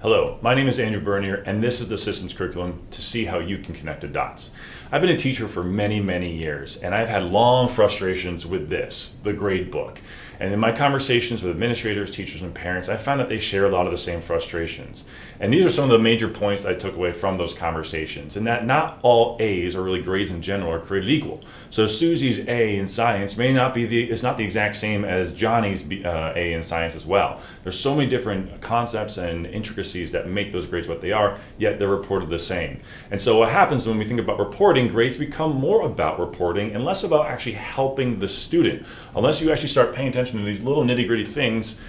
Hello, my name is Andrew Bernier, and this is the Systems Curriculum to see how you can connect the dots. I've been a teacher for many, many years, and I've had long frustrations with this, the grade book. And in my conversations with administrators, teachers, and parents, I found that they share a lot of the same frustrations. And these are some of the major points that I took away from those conversations, and that not all A's, or really grades in general, are created equal. So Susie's A in science may not be is not the exact same as Johnny's A in science as well. There's so many different concepts and intricacies that make those grades what they are, yet they're reported the same. And so what happens when we think about reporting, grades become more about reporting and less about actually helping the student. Unless you actually start paying attention to these little nitty-gritty things,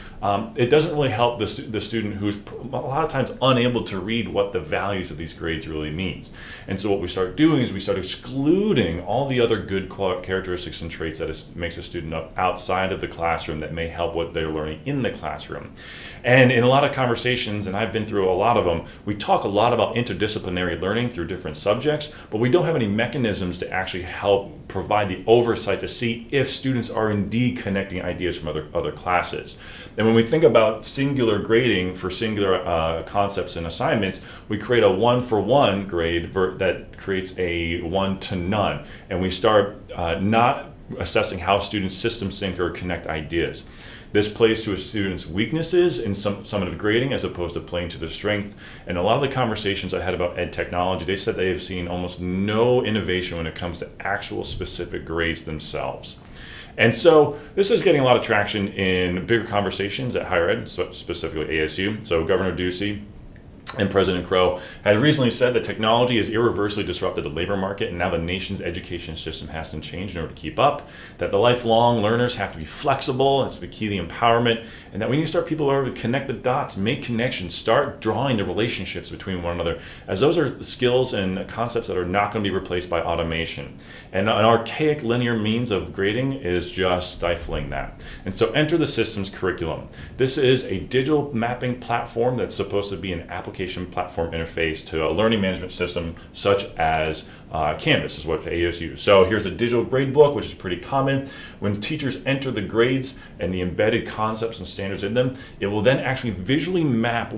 it doesn't really help the student who's a lot of times unable to read what the values of these grades really means. And so what we start doing is we start excluding all the other good characteristics and traits that makes a student up outside of the classroom that may help what they're learning in the classroom. And in a lot of conversations, and I've been through a lot of them, we talk a lot about interdisciplinary learning through different subjects, but we don't have any mechanisms to actually help provide the oversight to see if students are indeed connecting ideas from other classes. And when we think about singular grading for singular concepts and assignments, we create a one-for-one grade that creates a one to none. And we start not assessing how students system sync or connect ideas. This plays to a student's weaknesses in summative grading as opposed to playing to their strength. And a lot of the conversations I had about ed technology, they said they have seen almost no innovation when it comes to actual specific grades themselves. And so this is getting a lot of traction in bigger conversations at higher ed, specifically ASU. So Governor Ducey and President Crow had recently said that technology has irreversibly disrupted the labor market, and now the nation's education system has to change in order to keep up, that the lifelong learners have to be flexible, that's the key to the empowerment, and that we need to start people able to connect the dots, make connections, start drawing the relationships between one another, as those are skills and concepts that are not going to be replaced by automation. And an archaic linear means of grading is just stifling that. And so enter the systems curriculum. This is a digital mapping platform that's supposed to be an application platform interface to a learning management system such as Canvas is what ASU. So here's a digital grade book, which is pretty common. When teachers enter the grades and the embedded concepts and standards in them, it will then actually visually map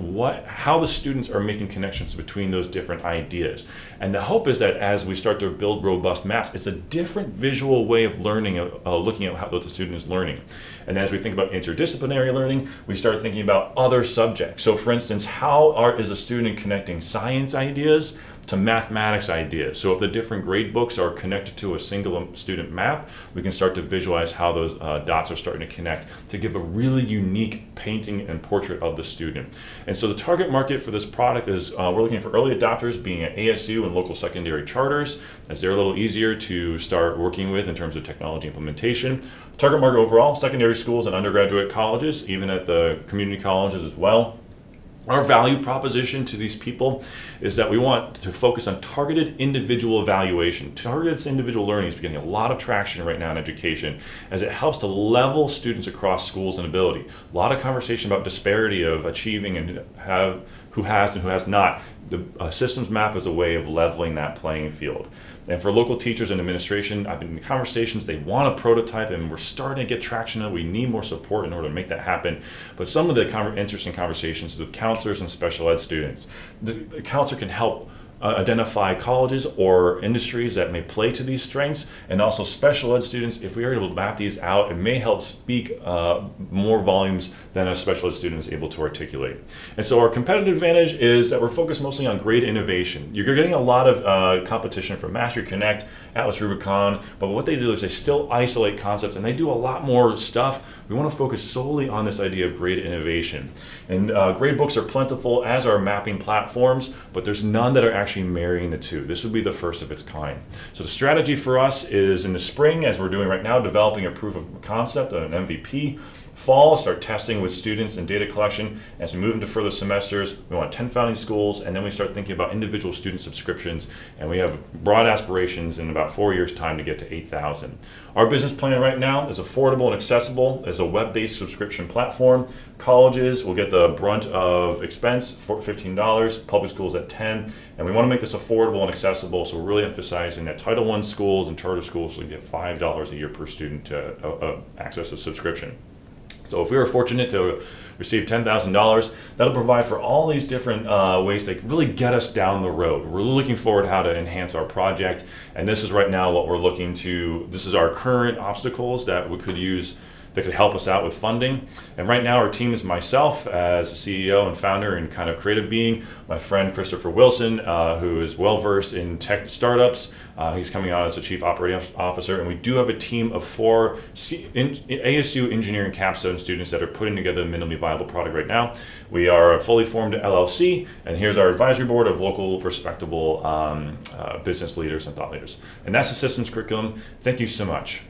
how the students are making connections between those different ideas. And the hope is that as we start to build robust maps, it's a different visual way of learning, looking at what the student is learning. And as we think about interdisciplinary learning, we start thinking about other subjects. So for instance, how is a student connecting science ideas to mathematics ideas? So if the different grade books are connected to a single student map, we can start to visualize how those dots are starting to connect to give a really unique painting and portrait of the student. And so the target market for this product is we're looking for early adopters being at ASU and local secondary charters, as they're a little easier to start working with in terms of technology implementation. Target market overall, secondary schools and undergraduate colleges, even at the community colleges as well. Our value proposition to these people is that we want to focus on targeted individual evaluation. Targeted individual learning is getting a lot of traction right now in education as it helps to level students across schools and ability. A lot of conversation about disparity of achieving and who has and who has not. The systems map is a way of leveling that playing field. And for local teachers and administration, I've been in conversations, they want a prototype and we're starting to get traction. We need more support in order to make that happen. But some of the interesting conversations with counselors and special ed students. The counselor can help identify colleges or industries that may play to these strengths, and also special ed students. If we are able to map these out, it may help speak more volumes than a special ed student is able to articulate. And so our competitive advantage is that we're focused mostly on grade innovation. You're getting a lot of competition from Mastery Connect, Atlas Rubicon, but what they do is they still isolate concepts and they do a lot more stuff. We want to focus solely on this idea of grade innovation. And grade books are plentiful, as are mapping platforms, but there's none that are actually marrying the two. This would be the first of its kind. So the strategy for us is in the spring, as we're doing right now, developing a proof of concept, an MVP. Fall, start testing with students and data collection. As we move into further semesters, we want 10 founding schools, and then we start thinking about individual student subscriptions, and we have broad aspirations in about 4 years' time to get to 8,000. Our business plan right now is affordable and accessible as a web-based subscription platform. Colleges will get the brunt of expense for $15, public schools at $10, and we want to make this affordable and accessible, so we're really emphasizing that Title I schools and charter schools will get $5 a year per student to access a subscription. So if we were fortunate to receive $10,000, that'll provide for all these different ways that really get us down the road. We're looking forward to how to enhance our project, and this is right now what we're looking to, this is our current obstacles that we could use that could help us out with funding. And right now our team is myself as a CEO and founder and kind of creative being, my friend Christopher Wilson, who is well versed in tech startups. He's coming on as a chief operating officer, and we do have a team of 4 ASU engineering capstone students that are putting together a minimally viable product right now. We are a fully formed LLC, and here's our advisory board of local respectable business leaders and thought leaders. And that's the systems curriculum. Thank you so much.